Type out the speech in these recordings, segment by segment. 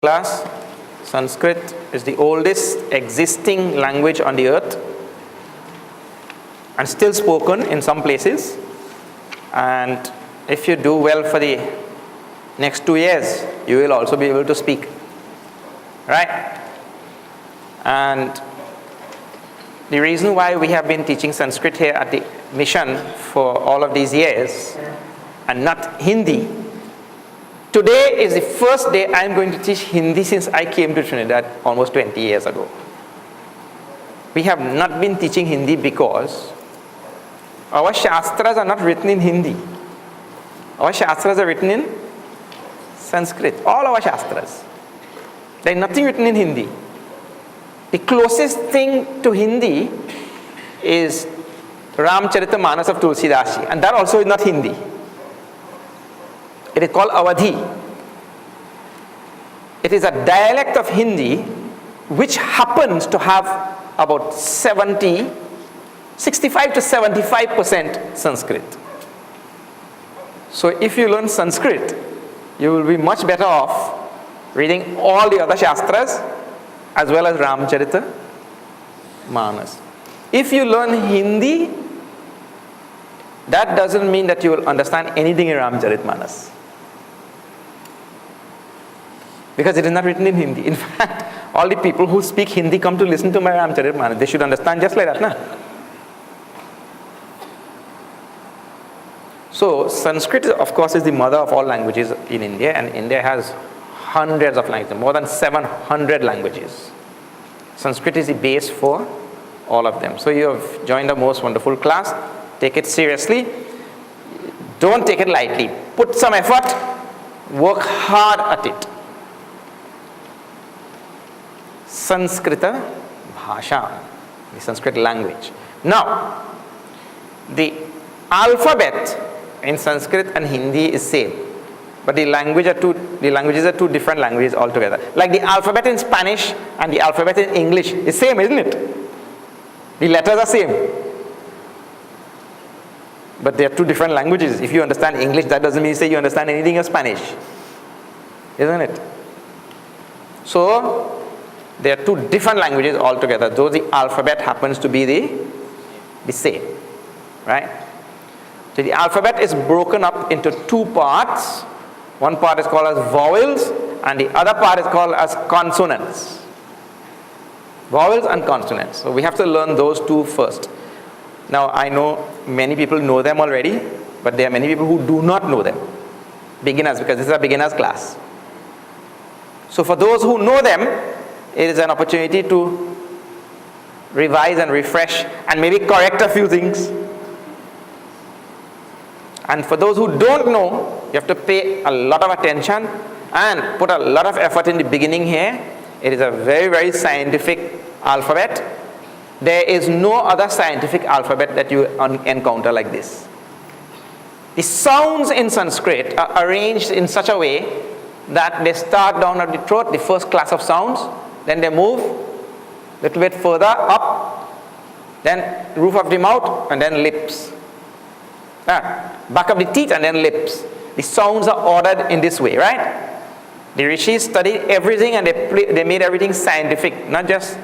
Class, Sanskrit is the oldest existing language on the earth and still spoken in some places. And if you do well for the next 2 years, you will also be able to speak. Right? And the reason why we have been teaching Sanskrit here at the mission for all of these years and not Hindi. Today is the first day I am going to teach Hindi since I came to Trinidad almost 20 years ago. We have not been teaching Hindi because our Shastras are not written in Hindi. Our Shastras are written in Sanskrit. All our Shastras. There is nothing written in Hindi. The closest thing to Hindi is Ramcharitamanas of Tulsidashi, and that also is not Hindi. It is called Awadhi. It is a dialect of Hindi which happens to have about 65 to 75% Sanskrit. So if you learn Sanskrit, you will be much better off reading all the other Shastras as well as Ramcharitamanas. If you learn Hindi, that doesn't mean that you will understand anything in Ramcharitamanas, because it is not written in Hindi. In fact, all the people who speak Hindi come to listen to my Ramcharitamanas. They should understand just like that, na? So Sanskrit, of course, is the mother of all languages in India, and India has hundreds of languages, more than 700 languages. Sanskrit is the base for all of them. So you have joined a most wonderful class. Take it seriously. Don't take it lightly. Put some effort. Work hard at it. Sanskrita Bhasha, the Sanskrit language. Now, the alphabet in Sanskrit and Hindi is same, but the languages are two different languages altogether. Like the alphabet in Spanish and the alphabet in English is same, isn't it? The letters are same, but they are two different languages. If you understand English, that doesn't mean you understand anything of Spanish, isn't it? So there are two different languages altogether, though the alphabet happens to be the same, right? So the alphabet is broken up into two parts. One part is called as vowels, and the other part is called as consonants. Vowels and consonants. So we have to learn those two first. Now I know many people know them already, but there are many people who do not know them. Beginners, because this is a beginner's class. So for those who know them, it is an opportunity to revise and refresh and maybe correct a few things. And for those who don't know, you have to pay a lot of attention and put a lot of effort in the beginning here. It is a very, very scientific alphabet. There is no other scientific alphabet that you encounter like this. The sounds in Sanskrit are arranged in such a way that they start down at the throat, the first class of sounds, then they move a little bit further up, then roof of the mouth, and then lips. Back of the teeth, and then lips. The sounds are ordered in this way, right? The rishis studied everything, and they made everything scientific, not just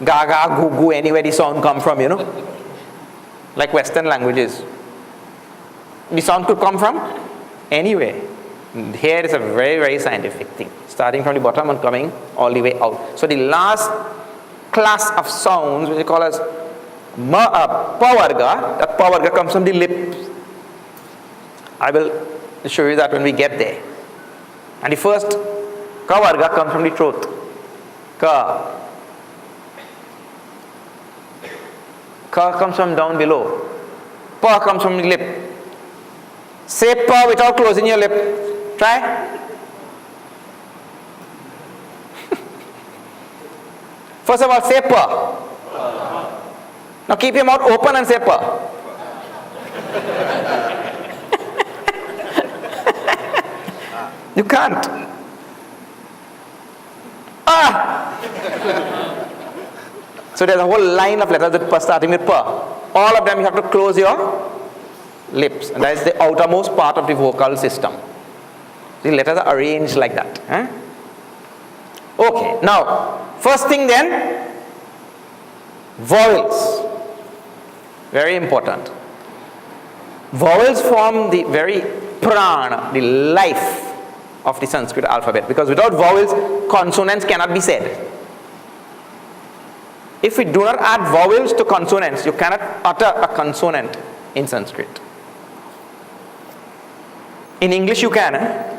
gaga, goo goo, anywhere the sound come from, like Western languages. The sound could come from anywhere. Here is a very, very scientific thing, starting from the bottom and coming all the way out. So the last class of sounds, which we call as pavarga, that pavarga comes from the lips. I will show you that when we get there. And the first kavarga comes from the throat. Ka. Ka comes from down below. Pa comes from the lip. Say pa without closing your lip. Try. First of all, say pa. Now keep your mouth open and say pa. You can't. So there's a whole line of letters that starting with pa. All of them you have to close your lips, and that is the outermost part of the vocal system. The letters are arranged like that. Okay, now, first thing then, vowels. Very important. Vowels form the very prana, the life of the Sanskrit alphabet, because without vowels, consonants cannot be said. If we do not add vowels to consonants, you cannot utter a consonant in Sanskrit. In English you can.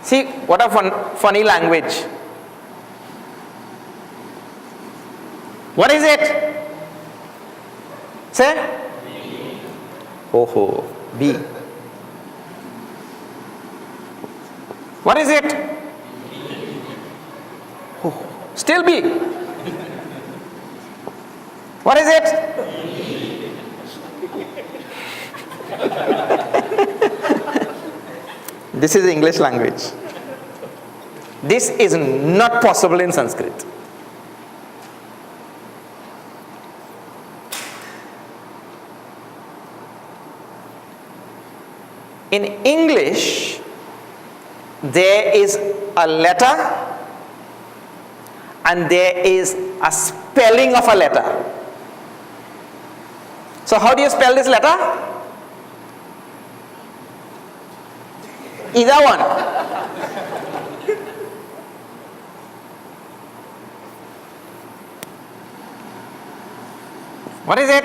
See, what a funny language. What is it? Say? B. Oh, B. What is it? Oh, still B. What is it? This is English language. This is not possible in Sanskrit. In English, there is a letter and there is a spelling of a letter. So how do you spell this letter? Either one. What is it?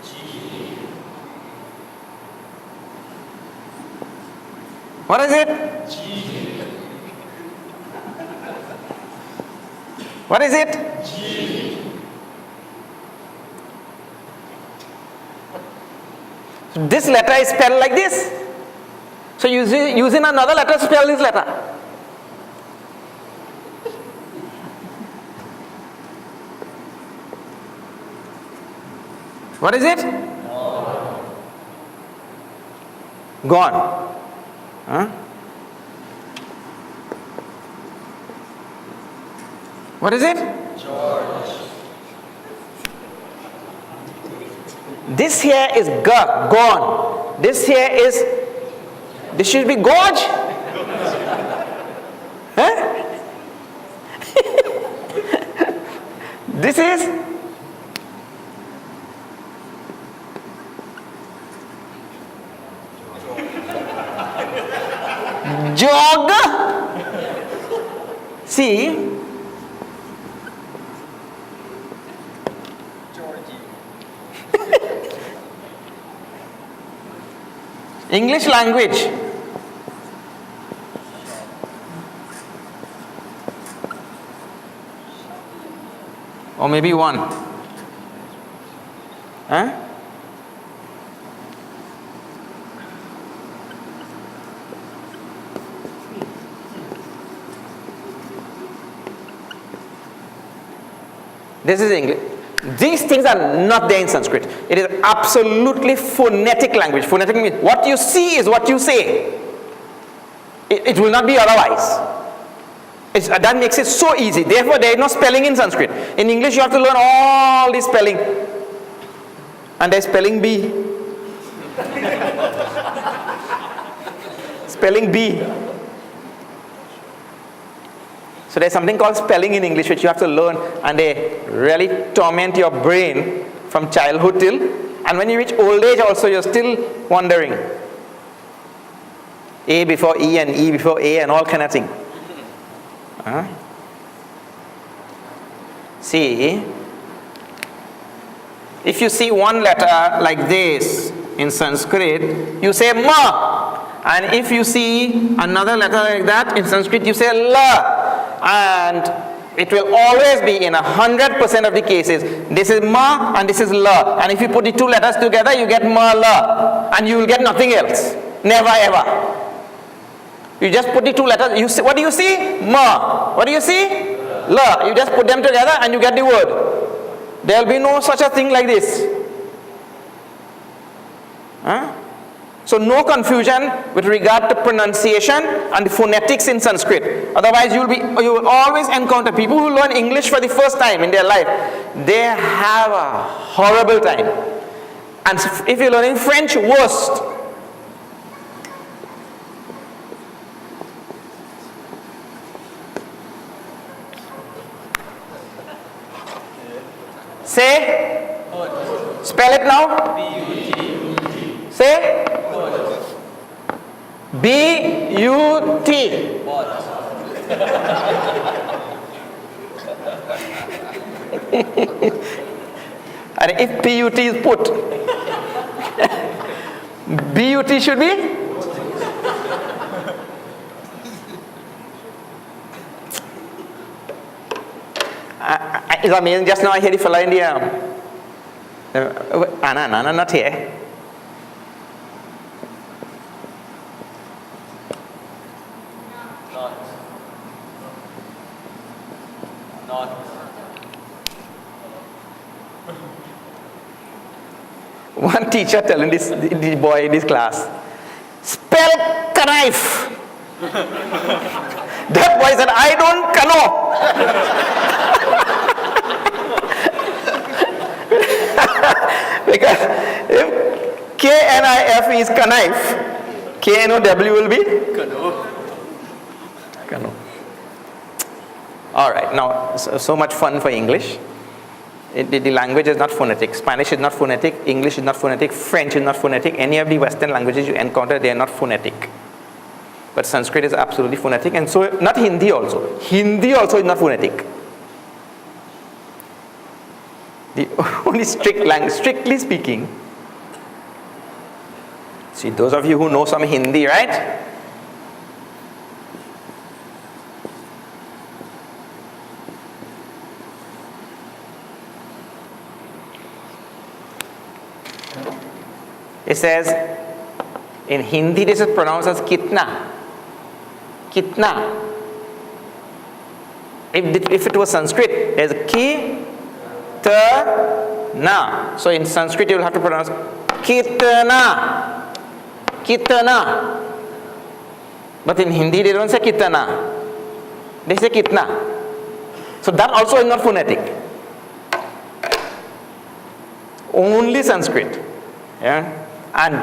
G. What is it? G. What is it? G. So this letter is spelled like this. So using another letter to spell this letter. What is it? Gone. Huh? What is it? George. This here is gone. This here is, this should be gorge. Huh? This is jog. See, English language. Or maybe one. Huh? This is English. These things are not there in Sanskrit. It is absolutely phonetic language. Phonetic means what you see is what you say. It will not be otherwise. That makes it so easy. Therefore, there is no spelling in Sanskrit. In English, you have to learn all this spelling. And there's spelling bee. Spelling bee. So there's something called spelling in English which you have to learn, and they really torment your brain from childhood till, and when you reach old age also you're still wondering. A before E and E before A and all kind of thing. See, if you see one letter like this in Sanskrit, you say ma, and if you see another letter like that in Sanskrit, you say la. And it will always be in 100% of the cases, this is ma and this is la, and if you put the two letters together you get ma la, and you will get nothing else. Never ever. You just put the two letters, you see, what do you see? Ma. What do you see? La. You just put them together and you get the word. There will be no such a thing like this. Huh? So no confusion with regard to pronunciation and the phonetics in Sanskrit. Otherwise you will always encounter people who learn English for the first time in their life. They have a horrible time. And if you're learning French, worst. Say. Spell it now. Say. B-U-T. And if P-U-T is put, B-U-T should be? It's amazing. Just now I heard the fella in the Anna, not here. Not. One teacher telling this boy in this class, spell knife. That boy said, I don't know. Because if K-N-I-F is knife, K-N-O-W will be? Kano. All right, now, so much fun for English. The language is not phonetic. Spanish is not phonetic. English is not phonetic. French is not phonetic. Any of the Western languages you encounter, they are not phonetic. But Sanskrit is absolutely phonetic, and so not Hindi also. Hindi also is not phonetic. The only strictly speaking, see, those of you who know some Hindi, right? It says, in Hindi this is pronounced as kitna. Kitna. If it was Sanskrit, there's ki, ta, na. So in Sanskrit you will have to pronounce kitna. Kitna. But in Hindi they don't say kitna. They say kitna. So that also is not phonetic. Only Sanskrit. Yeah? And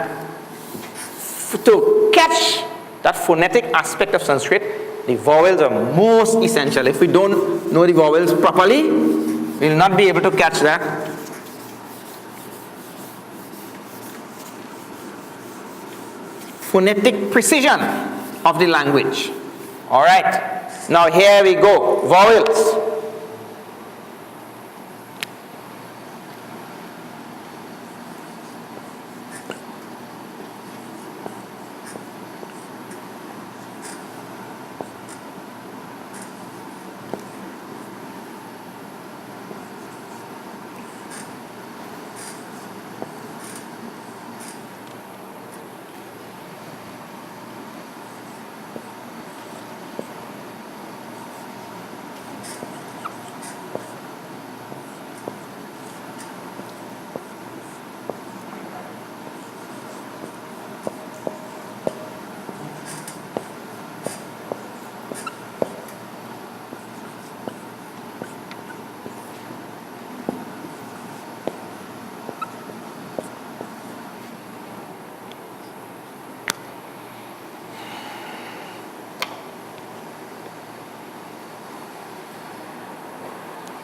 to catch that phonetic aspect of Sanskrit, the vowels are most essential. If we don't know the vowels properly, we will not be able to catch that. Phonetic precision of the language. All right. Now here we go. Vowels.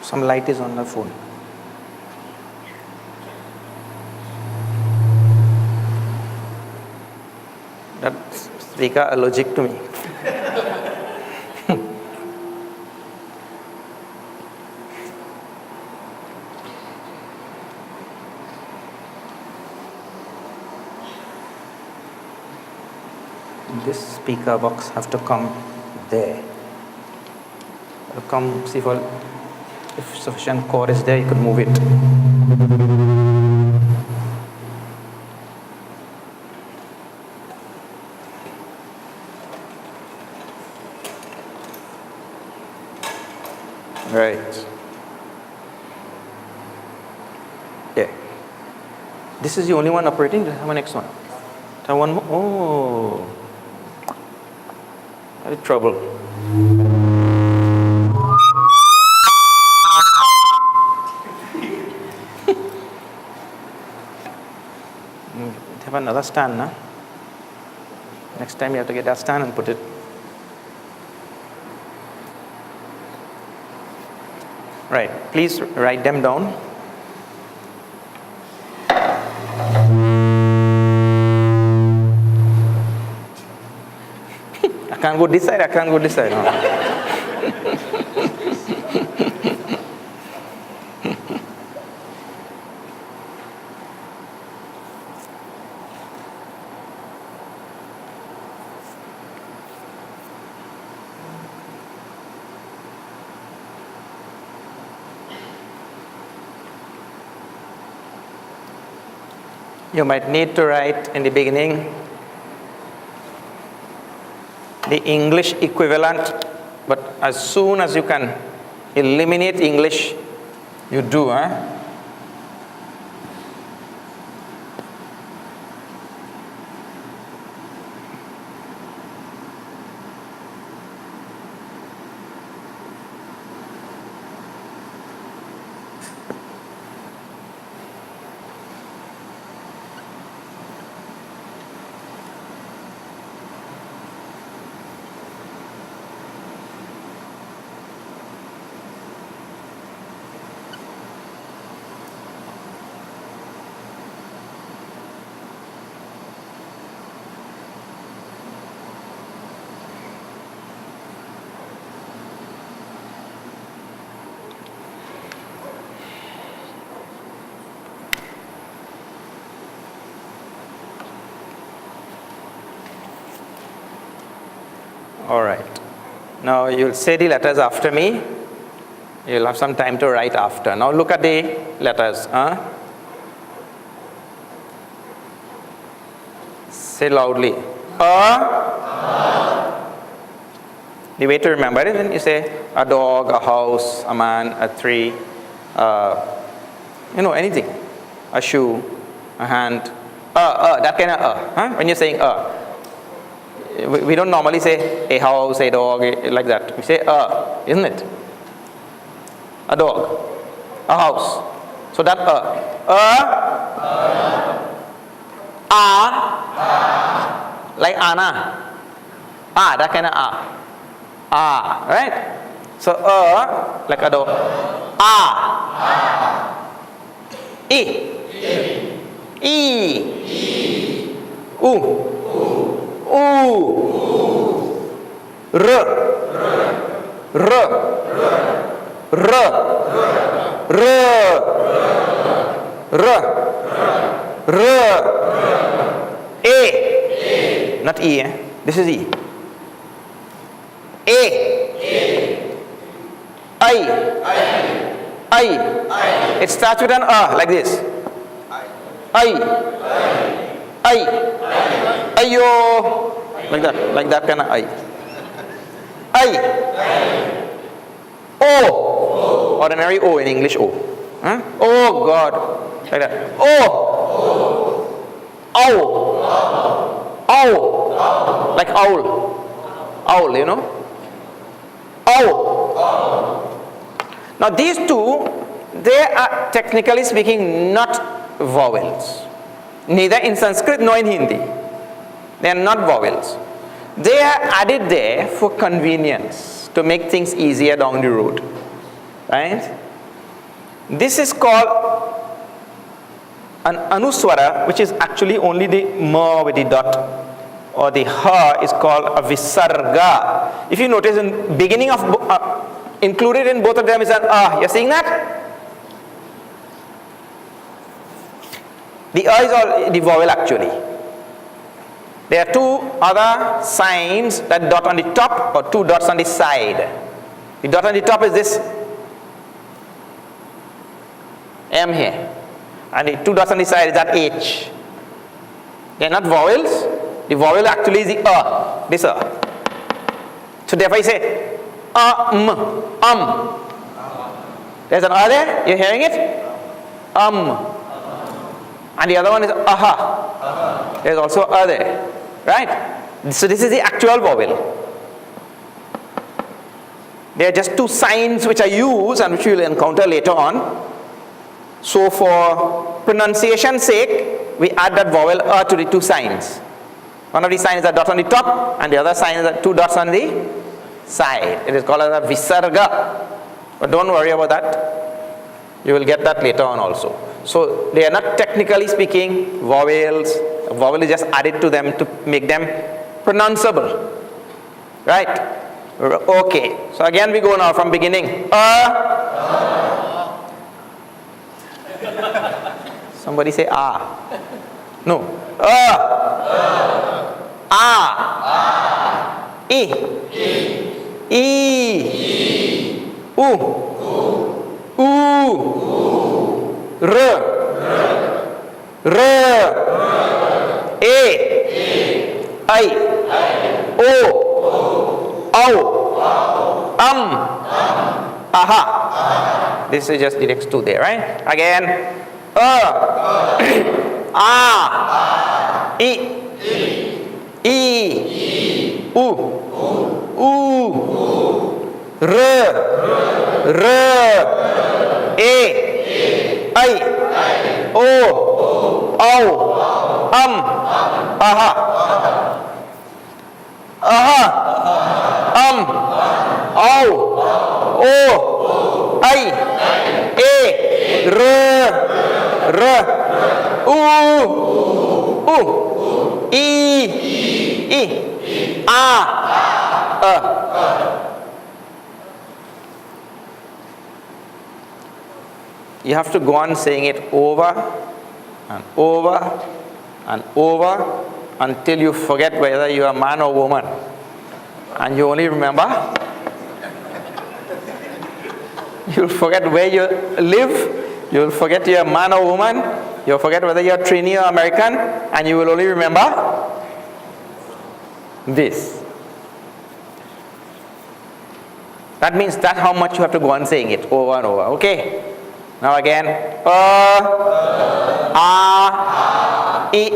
Some light is on the phone. That speaker allergic to me. This speaker box have to come there. Come see if sufficient core is there, you could move it. Right. Yeah. This is the only one operating. Let's have a next one. Have one more. Oh. Very trouble. Have another stand, na? Next time you have to get that stand and put it. Right. Please write them down. I can't go this side, I can't go this side. No. You might need to write in the beginning the English equivalent, but as soon as you can eliminate English, you do, huh? All right. Now you'll say the letters after me. You'll have some time to write after. Now look at the letters. Say loudly. The way to remember it, then you say a dog, a house, a man, a tree, anything. A shoe, a hand. That kind of when you're saying we don't normally say a house, a dog, like that. We say isn't it? A dog, a house. So that like Anna. That kind of right? So like a dog. E. U. R. A. Not E. This is E. A. I. It starts with an like this. Ayo. Like that kind of I. O. Ordinary O in English, O. Oh God. Like that. O. Owl. Like owl. Owl, you know. Owl. Now these two, they are technically speaking not vowels. Neither in Sanskrit nor in Hindi. They are not vowels. They are added there for convenience, to make things easier down the road. Right? This is called an anuswara, which is actually only the ma with the dot, or the ha is called a visarga. If you notice, in beginning of included in both of them is an you're seeing that? The is all the vowel actually. There are two other signs that dot on the top or two dots on the side. The dot on the top is this M here, and the two dots on the side is that H. They are not vowels. The vowel actually is the this So therefore you say There's an there. You're hearing it? And the other one is aha. There's also there. Right? So this is the actual vowel. They are just two signs which are used and which we will encounter later on. So for pronunciation's sake, we add that vowel to the two signs. One of the signs is a dot on the top, and the other sign is two dots on the side. It is called as a visarga. But don't worry about that. You will get that later on also. So they are not technically speaking vowels. A vowel is just added to them to make them pronounceable. Right? Okay. So again we go now from beginning. Somebody say ah. No. Ah. E. E. U. R. R. A. I. O. Aha. This is just directs to there, right? Again. A. I. E. U. R. R. A. I. O. Aha. Aha. O. I. A. R. R. U. E. You have to go on saying it over and over and over until you forget whether you are man or woman. And you only remember, you'll forget where you live, you'll forget you're a man or woman, you'll forget whether you're Trini or American, and you will only remember this. That means that's how much you have to go on saying it over and over. Okay? Now again. A. I.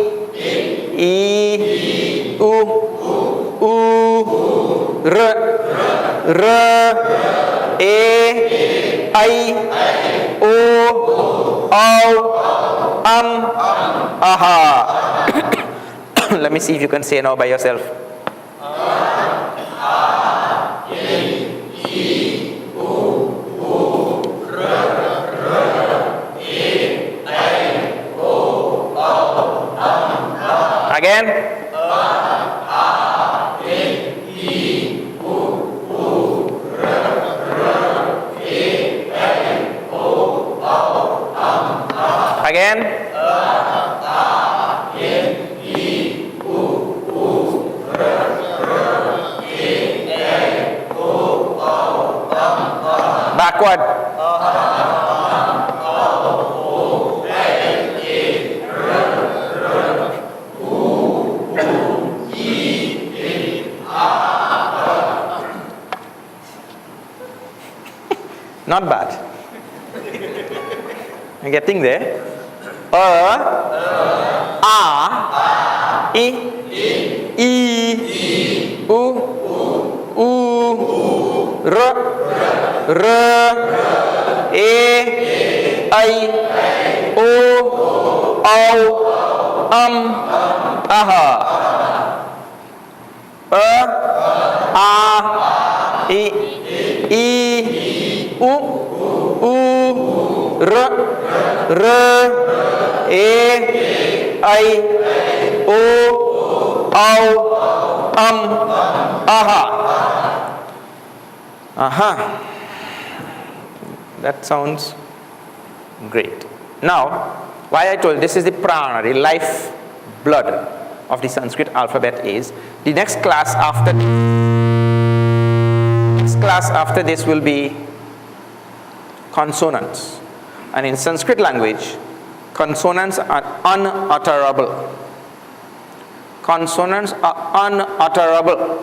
U. R. R. A. I. O. Aha. Let me see if you can say now by yourself. Again. Again. Backward. Not bad. I'm getting there. I. U. R. R. A. I. O. Aha. I. U. R. R. A. I. O. Aha. Aha. That sounds great. Now, why I told this is the prana, the life blood of the Sanskrit alphabet is the next class after this will be consonants. And in Sanskrit language, consonants are unutterable. Consonants are unutterable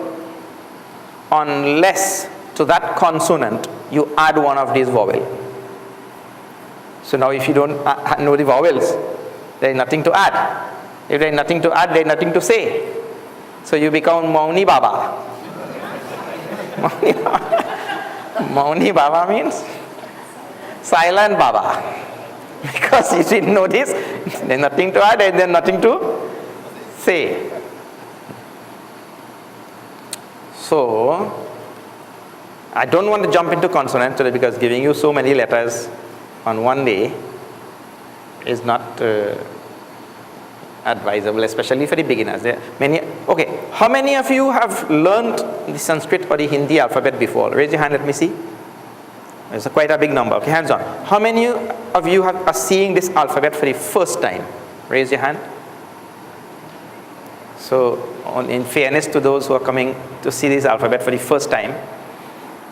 unless to that consonant you add one of these vowels. So now if you don't know the vowels, there is nothing to add. If there is nothing to add, there is nothing to say. So you become Mauni Baba. Mauni Baba means silent Baba. Because you didn't know this, there is nothing to add, there is nothing to say. So, I don't want to jump into consonants today because giving you so many letters on one day is not advisable, especially for the beginners. There are many. Okay, how many of you have learned the Sanskrit or the Hindi alphabet before? Raise your hand, let me see. It's quite a big number. Okay, hands on. How many of you are seeing this alphabet for the first time? Raise your hand. So, in fairness to those who are coming to see this alphabet for the first time,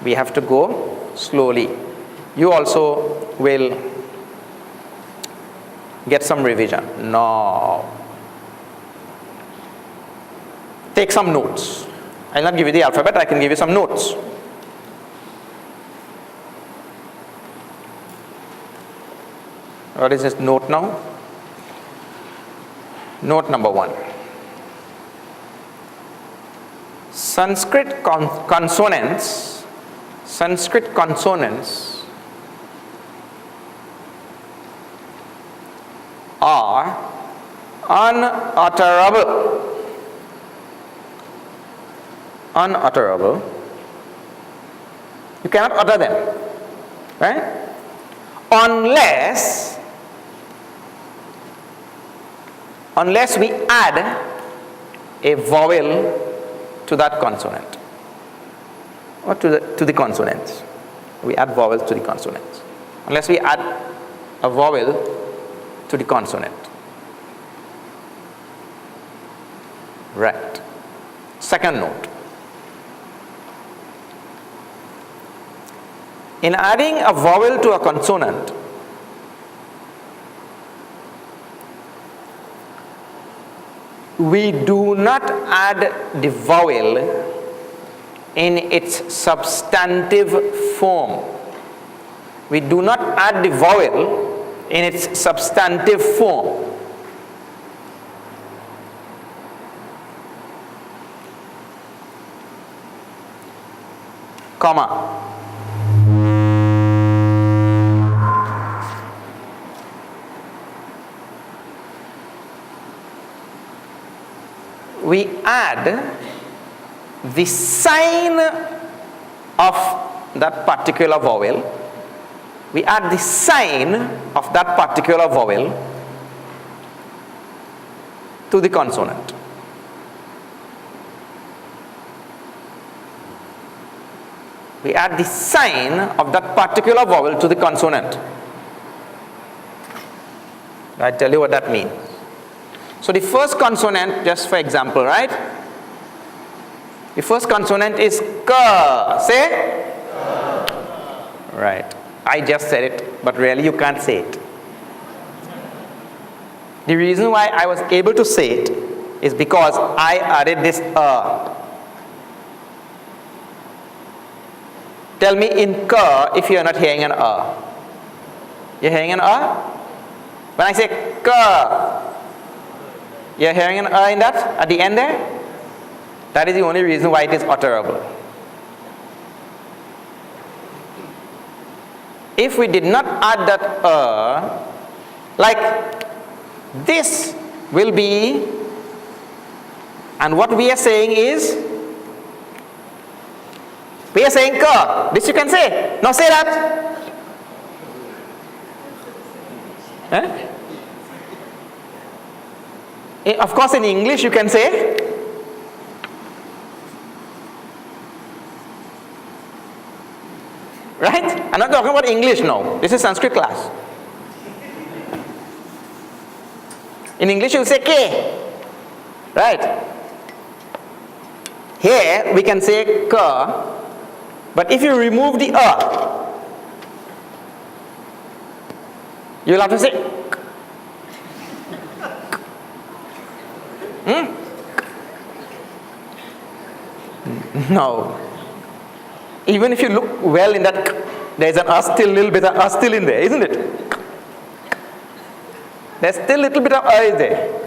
we have to go slowly. You also will get some revision. No. Take some notes. I'll not give you the alphabet, I can give you some notes. What is this note now? Note number 1. Sanskrit consonants are unutterable. You cannot utter them, right? Unless we add a vowel to that consonant, or to the consonants. We add vowels to the consonants. Unless we add a vowel to the consonant. Right. Second note. In adding a vowel to a consonant, we do not add the vowel in its substantive form. We do not add the vowel in its substantive form. Comma. We add the sign of that particular vowel. We add the sign of that particular vowel to the consonant. We add the sign of that particular vowel to the consonant. I tell you what that means. So the first consonant, just for example, right? The first consonant is K. Say? K. Right. I just said it, but really you can't say it. The reason why I was able to say it is because I added this Tell me in K if you are not hearing an You're hearing an When I say K, you're hearing an in that at the end there? That is the only reason why it is utterable. If we did not add that like this will be, and what we are saying is, we are saying K. This you can say. Now say that. Eh? Of course, in English you can say, right? I'm not talking about English now. This is Sanskrit class. In English you say K, right? Here we can say K, but if you remove the you'll have to say No. Even if you look well in that, there is an still, little bit of still in there, isn't it? There's still a little bit of in there.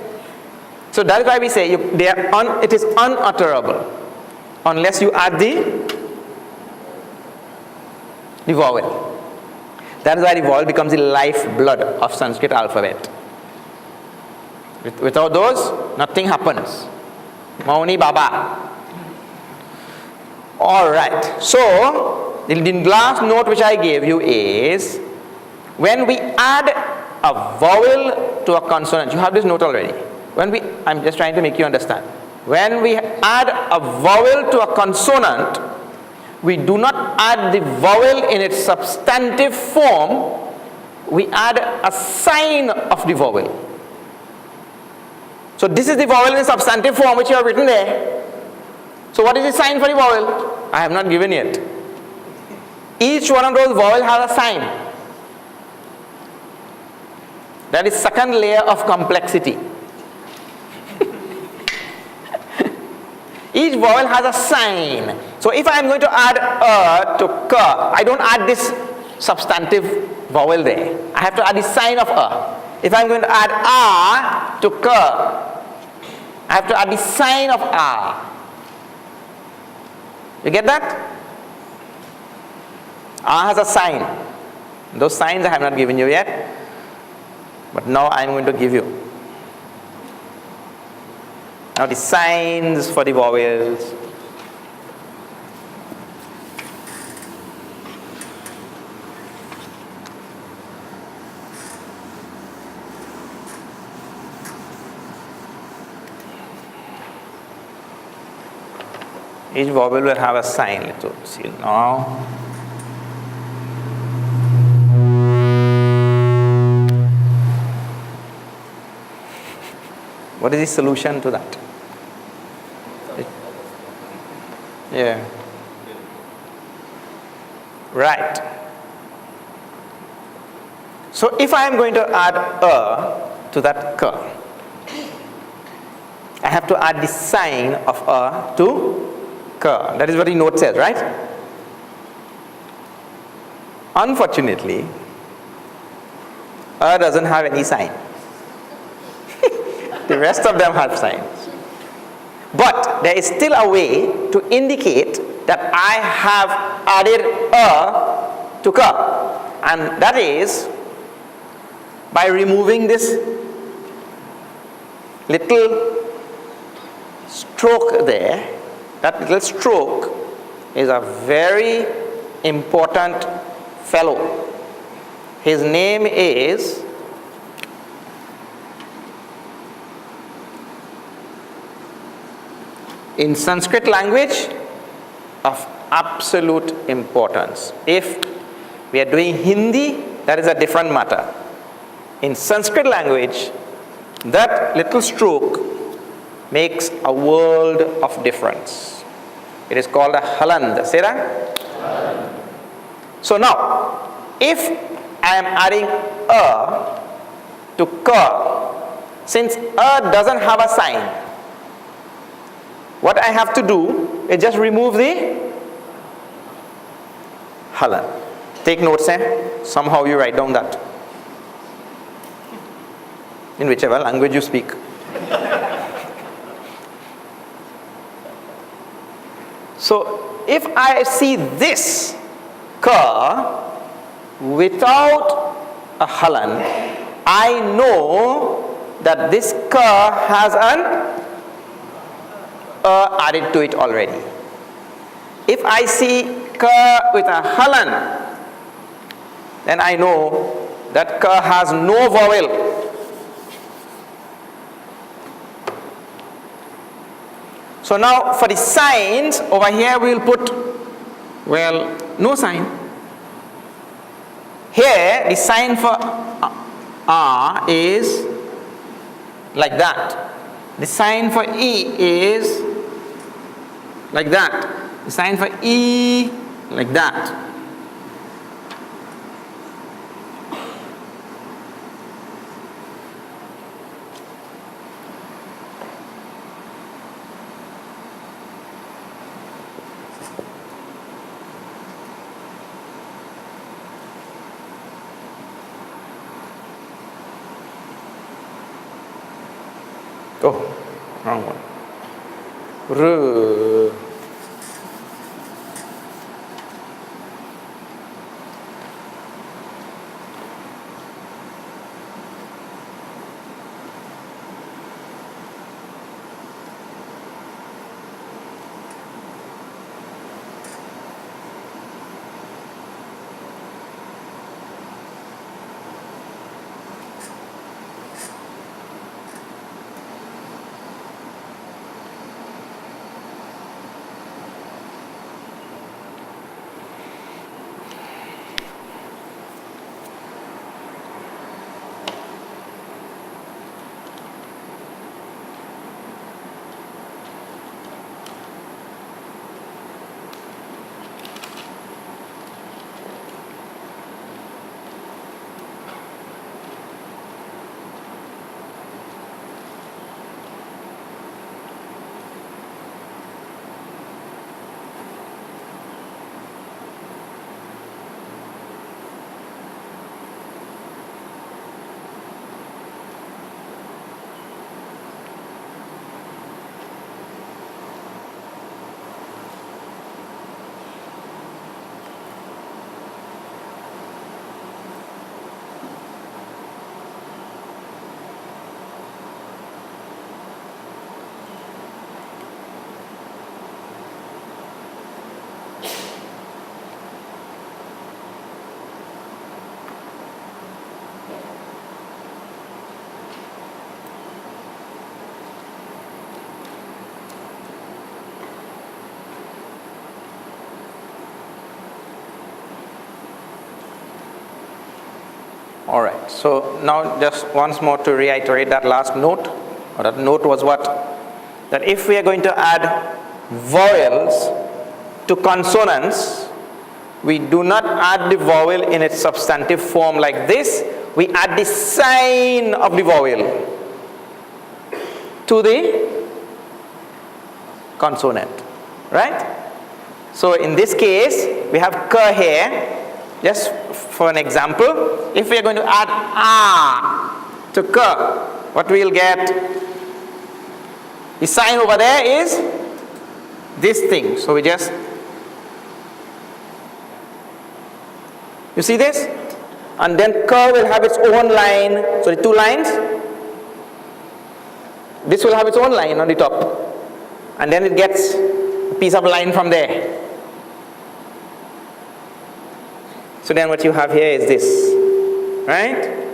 So that is why we say it is unutterable unless you add the vowel. That is why the vowel becomes the lifeblood of Sanskrit alphabet. Without those, nothing happens. Mauni Baba. Alright, so the last note which I gave you is, when we add a vowel to a consonant, you have this note already. I'm just trying to make you understand. When we add a vowel to a consonant, we do not add the vowel in its substantive form, we add a sign of the vowel. So this is the vowel in substantive form which you have written there. So what is the sign for the vowel? I have not given yet. Each one of those vowels has a sign. That is second layer of complexity. Each vowel has a sign. So if I am going to add to ka, I don't add this substantive vowel there. I have to add the sign of a. If I am going to add a to ka, I have to add the sign of a. You get that? A has a sign. Those signs I have not given you yet, but now I am going to give you. Now the signs for the vowels. Each vowel will have a sign. Let's see now. What is the solution to that? Yeah. Right. So if I am going to add a to that ka, I have to add the sign of a to ka. That is what the note says, right? Unfortunately, a doesn't have any sign. The rest of them have signs. But there is still a way to indicate that I have added a to ka, and that is by removing this little stroke there. That little stroke is a very important fellow. His name is in Sanskrit language of absolute importance. If we are doing Hindi, that is a different matter. In Sanskrit language, that little stroke makes a world of difference. It is called a haland. Say that? So now, if I am adding a to ka, since a doesn't have a sign, what I have to do is just remove the halan. Take notes, somehow you write down that. In whichever language you speak. So if I see this ka without a halan, I know that this ka has an added to it already. If I see ka with a halan, then I know that ka has no vowel. So now for the signs, over here we will put, well, no sign. Here the sign for a is like that. The sign for e is like that. The sign for e like that. Oh, wrong one. R. All right, so now just once more to reiterate that last note, or that note was what? That if we are going to add vowels to consonants, we do not add the vowel in its substantive form like this. We add the sign of the vowel to the consonant, right? So in this case, we have ka here. Just for an example, if we are going to add a to ka, what we will get? The sign over there is this thing. So we just, you see this? And then ka will have its own line. So the two lines, this will have its own line on the top. And then it gets a piece of line from there. So then what you have here is this, right?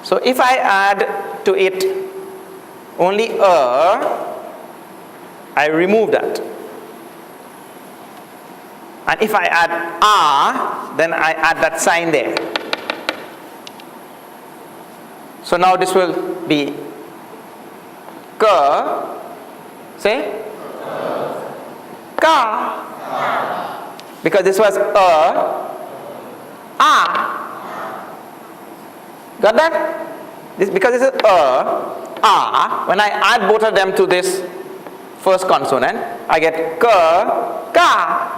So if I add to it only I remove that. And if I add then I add that sign there. So now this will be ka, say, ka. Because this was got that? This, because this is when I add both of them to this first consonant, I get ka, ka,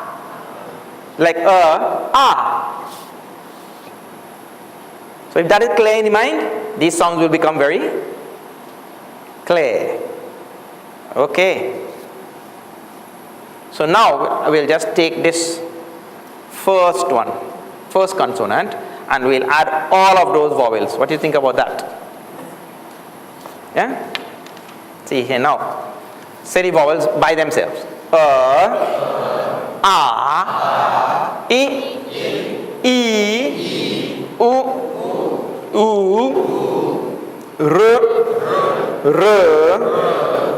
like So if that is clear in the mind, these sounds will become very clear. Okay. So now we'll just take this first consonant, and we'll add all of those vowels. What do you think about that? Yeah? See here now. Say the vowels by themselves. I, U, R,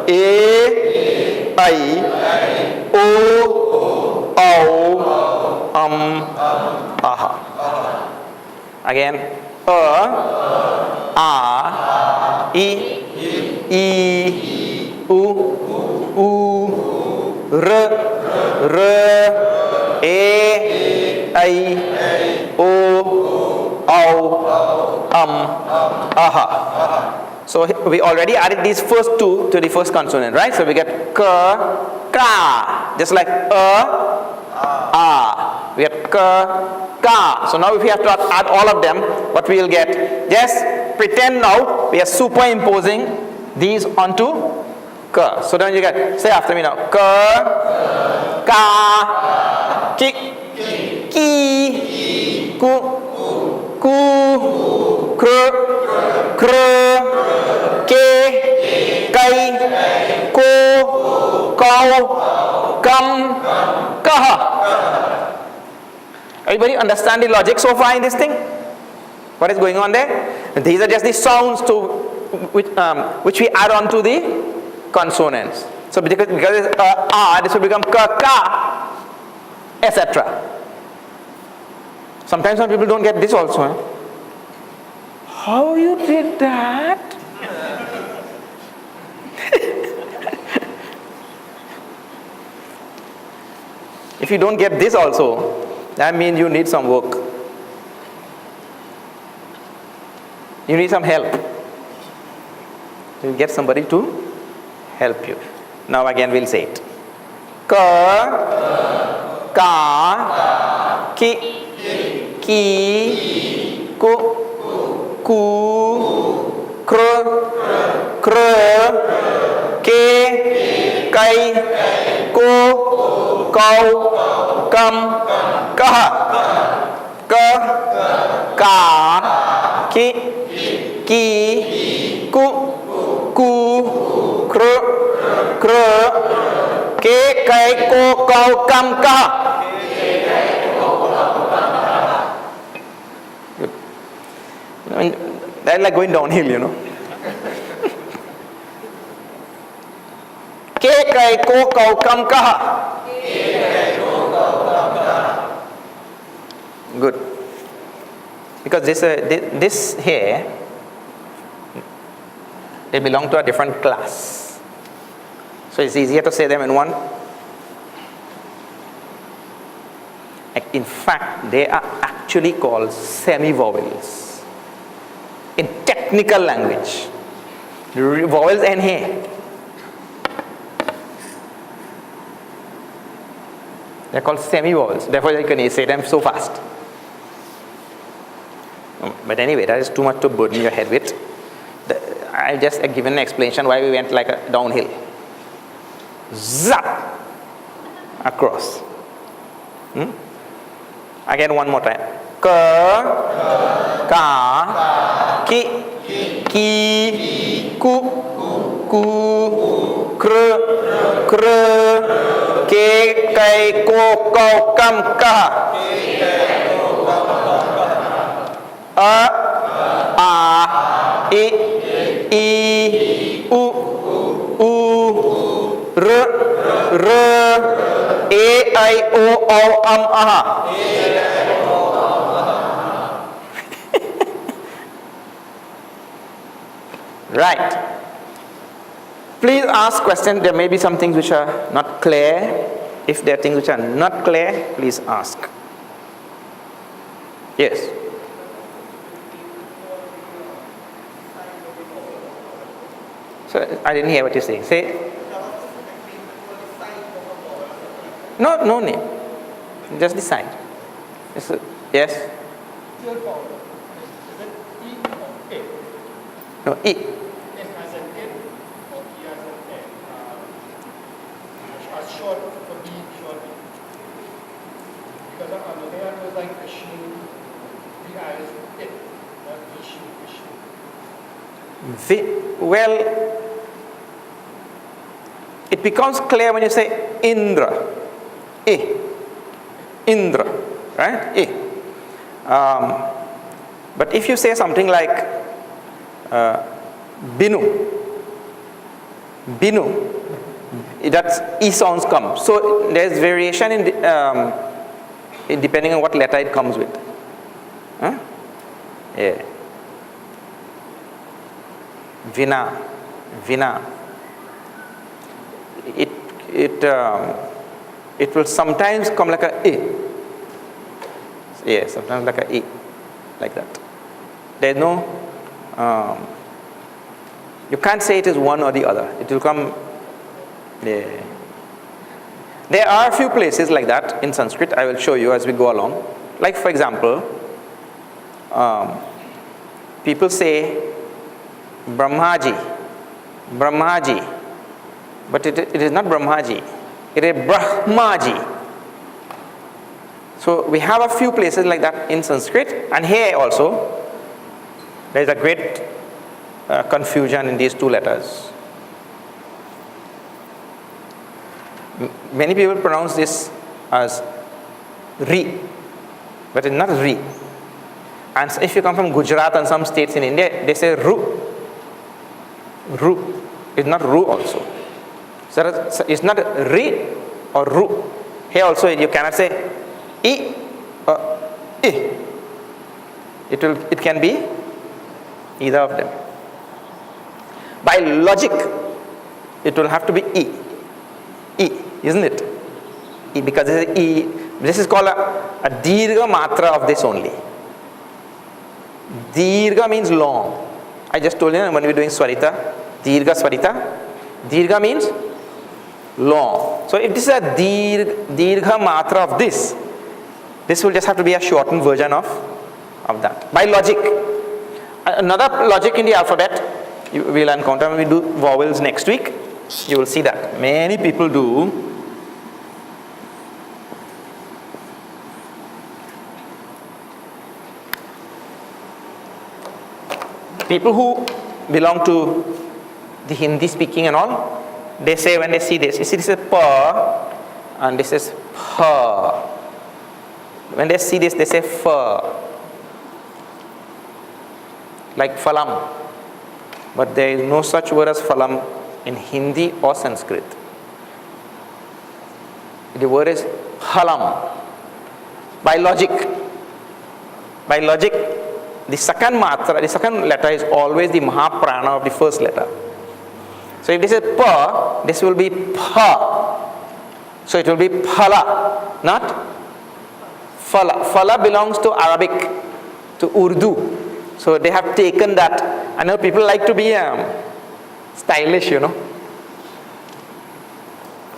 E, I, O, aha. Again, I, U, R, E, I, O, aha. So we already added these first two to the first consonant, right? So we get ka, ka, just like we get ka, ka. So now if we have to add all of them, what we will get? Just pretend now we are superimposing these onto ka. So then you get, say after me now, ka, ka, ki, ki, ku, ku, kr, kr, ke, kai, ko, kau, kam, kaha. Everybody understand the logic so far in this thing? What is going on there? These are just the sounds to which we add on to the consonants. So because it's this will become ka, ka, etc. Sometimes some people don't get this also. How you did that? If you don't get this also, that means you need some work. You need some help. You get somebody to help you. Now again we'll say it. Ka, ka, ki, ki, ku, ku, kr, kr, ke, kai, ko, kau, kam, kaha. Ka, ka, ki, ki, ku, ku, kr, kr, ke, kai, ko, kau, kam, kaha. Good. I mean, that's like going downhill, you know. Ke, kai, ko, kau, kam, kaha. Good. Because this here, they belong to a different class. So it's easier to say them in one. In fact, they are actually called semi-vowels in technical language. The vowels end here. They're called semi-vowels. Therefore, you can say them so fast. But anyway, that is too much to burden your head with. I'll just give an explanation why we went like a downhill. Zap! Across. Again, one more time. Ka, ka, ki, ki, ku, kr, ke, kai, ko, kau, kam, ka. A, I, U, R, A, I, O, aha. Right. Please ask questions. There may be some things which are not clear. If there are things which are not clear, please ask. Yes. So I didn't hear what you're saying. Say. No name. Just the sign. Yes. No, E. Short for B, short B. Because on the other was like machine, the I is it, not machine. Well, it becomes clear when you say Indra. Indra, right? But if you say something like Binu, that E sounds come. So there's variation in depending on what letter it comes with. Huh? Yeah. Vina. It will sometimes come like a E. Yeah, sometimes like a E, like that. There's no. You can't say it is one or the other. It will come. Yeah. There are a few places like that in Sanskrit. I will show you as we go along. Like for example, people say Brahmaji, but it is not Brahmaji. It is Brahmaji. So we have a few places like that in Sanskrit, and here also there is a great confusion in these two letters. Many people pronounce this as Ri, but it's not Ri. And if you come from Gujarat and some states in India, they say Ru. It's not Ru also. So it's not Ri or Ru. Here also you cannot say I or I. It can be either of them. By logic, it will have to be I, isn't it? I, because this is called a dirgha matra of this only. Dirgha means long. I just told you when we were doing Swarita, dirgha Swarita. Dirgha means long. So if this is a dirgha matra of this will just have to be a shortened version of that. By logic. Another logic in the alphabet you will encounter when we do vowels next week. You will see that many people do. People who belong to the Hindi speaking and all, they say when they see this, you see this is pa and this is pa. When they see this, they say fa, like phalam. But there is no such word as phalam in Hindi or Sanskrit. The word is halam. By logic, By logic, the second matra, the second letter is always the Mahaprana of the first letter. So if this is pa, this will be pa. So it will be phala, not phala. Phala belongs to Arabic, to Urdu. So they have taken that. I know people like to be stylish, you know.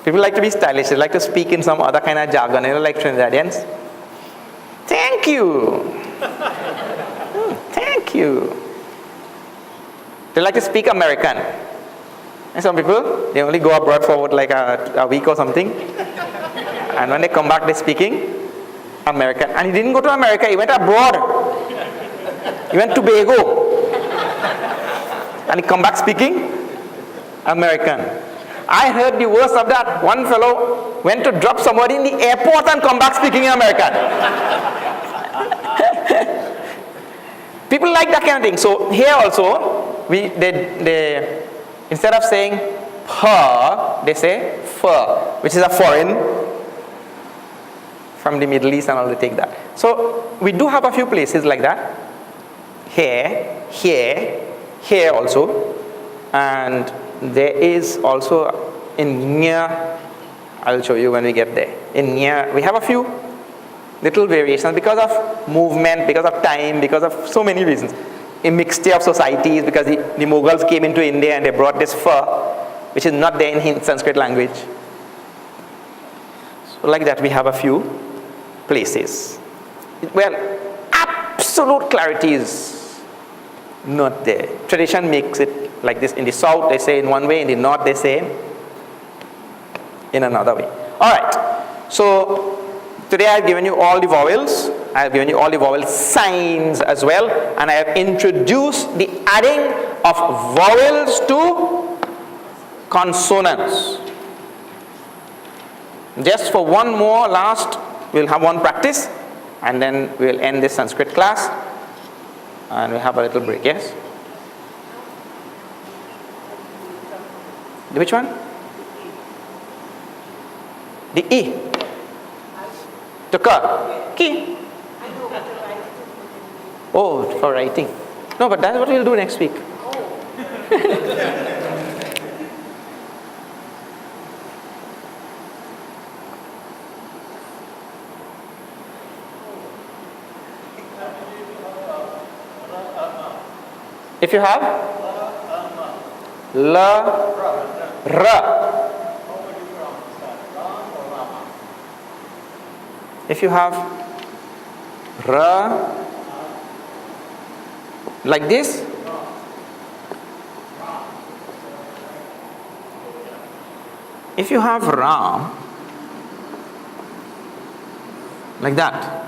People like to be stylish. They like to speak in some other kind of jargon, you know, like Trinidadians. Thank you. Thank you. They like to speak American. And some people, they only go abroad for like a week or something. And when they come back, they're speaking American. And he didn't go to America, he went abroad. He went to Tobago. And he come back speaking American. I heard the worst of that. One fellow went to drop somebody in the airport and come back speaking American. People like that kind of thing. So here also, they instead of saying pa, they say fa, which is a foreign from the Middle East and all. They take that. So we do have a few places like that. Here, here, here also, and there is also in near. I'll show you when we get there. In near, we have a few little variations because of movement, because of time, because of so many reasons. A mixture of societies, because the Mughals came into India and they brought this fur, which is not there in Sanskrit language. So like that, we have a few places. Well, absolute clarity is not there. Tradition makes it like this. In the south, they say in one way. In the north, they say in another way. All right. So today I have given you all the vowels. I have given you all the vowel signs as well. And I have introduced the adding of vowels to consonants. Just for one more last, we'll have one practice. And then we'll end this Sanskrit class. And we'll have a little break, yes? Which one? The E. To ka. Ki. Oh, for writing. No, but that's what we'll do next week. If you have la, ra. If you have ra like this, if you have ram like that,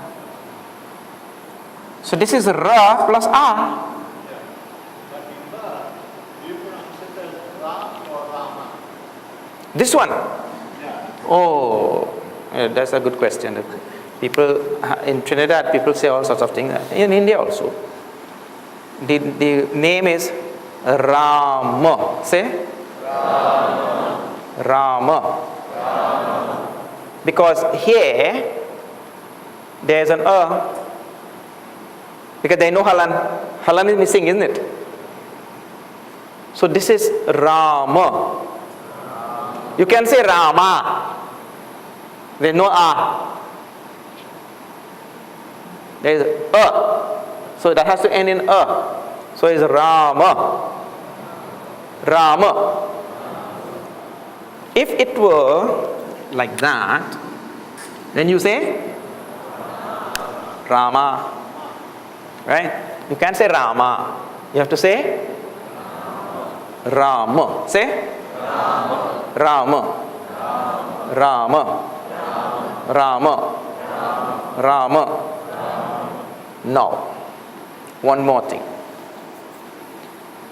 so this is ra plus a. This one? Oh, yeah, that's a good question. People in Trinidad, people say all sorts of things. In India also. The name is Rama. Say? Rama. Rama. Rama. Because here, there's an because they know Halan. Halan is missing, isn't it? So this is Rama. You can say Rama. There's no a. There is a. So that has to end in a. So it's Rama. Rama. If it were like that, then you say Rama. Right? You can't say Rama. You have to say Rama. Say Rama. Rama. Rama. Rama. Rama. Now, one more thing.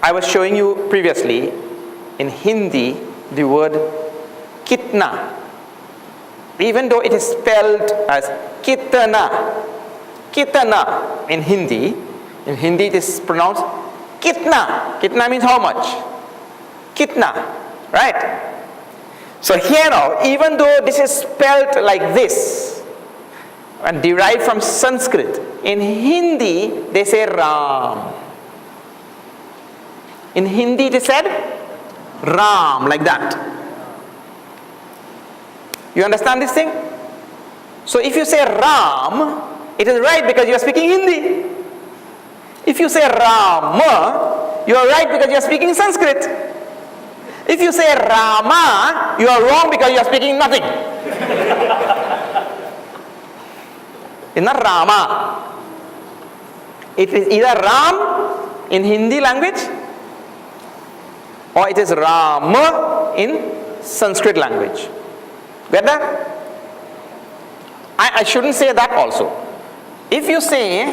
I was showing you previously in Hindi the word kitna. Even though it is spelled as kitna, kitna in Hindi it is pronounced kitna. Kitna means how much? Kitna, right? So here now, even though this is spelled like this, and derived from Sanskrit. In Hindi, they say Ram. In Hindi, it is said Ram, like that. You understand this thing? So if you say Ram, it is right because you are speaking Hindi. If you say Rama, you are right because you are speaking Sanskrit. If you say Rama, you are wrong because you are speaking nothing. It's not Rama. It is either Ram in Hindi language or it is Rama in Sanskrit language. Get that? I shouldn't say that also. If you say,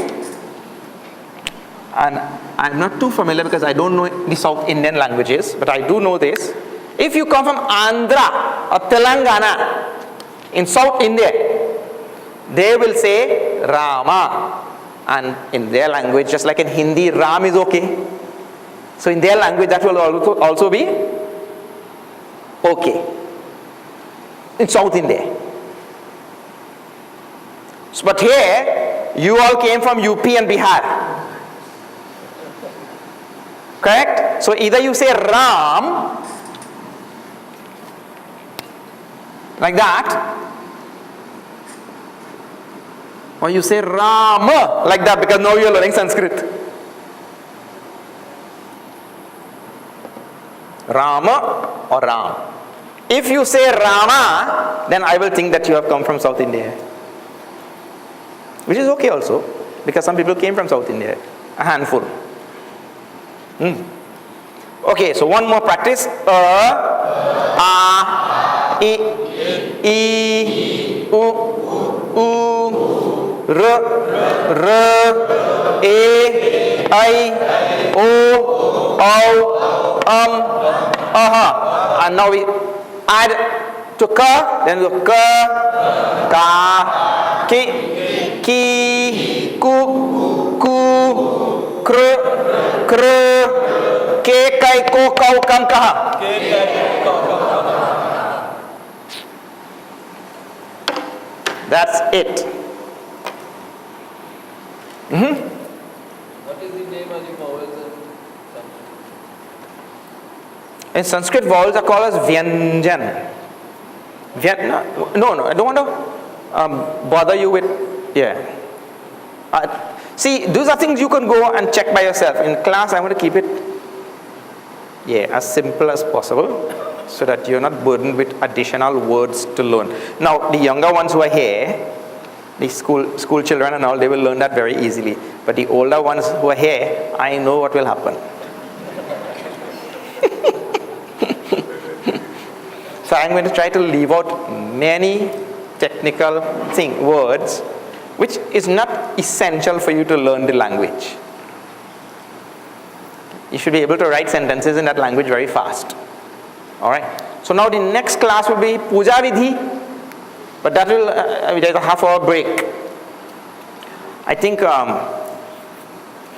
and I'm not too familiar because I don't know the South Indian languages, but I do know this. If you come from Andhra or Telangana in South India, they will say Rama. And in their language, just like in Hindi, Ram is okay. So in their language, that will also be okay. In South India. So, but here, you all came from UP and Bihar. Correct? So either you say Ram, like that, or you say Rama, like that, because now you are learning Sanskrit. Rama or Ram. If you say Rama, then I will think that you have come from South India. Which is okay also, because some people came from South India, a handful. Okay, so one more practice. A, I, U, R, R, A, I, O, and now we add to ka, then we go ka, ka, ki, ki, ku, ku, kr, kr, ke, kai, ko, kau, kam, kaha. That's it. What is the name of the vowels in Sanskrit? In Sanskrit, vowels are called as Vyanjan. No, I don't want to bother you with, see, those are things you can go and check by yourself. In class, I want to keep it, as simple as possible, so that you're not burdened with additional words to learn. Now, the younger ones who are here, the school children and all, they will learn that very easily. But the older ones who are here, I know what will happen. So I'm going to try to leave out many technical words, which is not essential for you to learn the language. You should be able to write sentences in that language very fast. Alright, so now the next class will be Puja Vidhi, but that will, there's a half-hour break. I think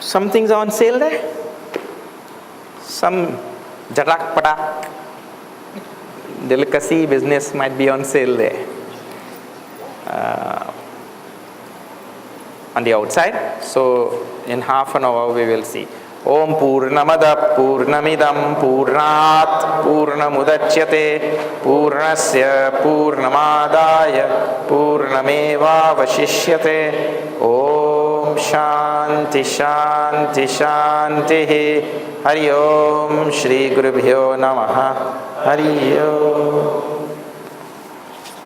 some things are on sale there. Some jatak patak delicacy business might be on sale there. On the outside, so in half an hour we will see. Om Purnamada Purnamidam Purnat Purnamudachyate Purnasya Purnamadaya Purnameva Vashishyate. Om Shanti Shanti Shanti. Hari Om Shri Gurubhyo Namaha. Hari Om.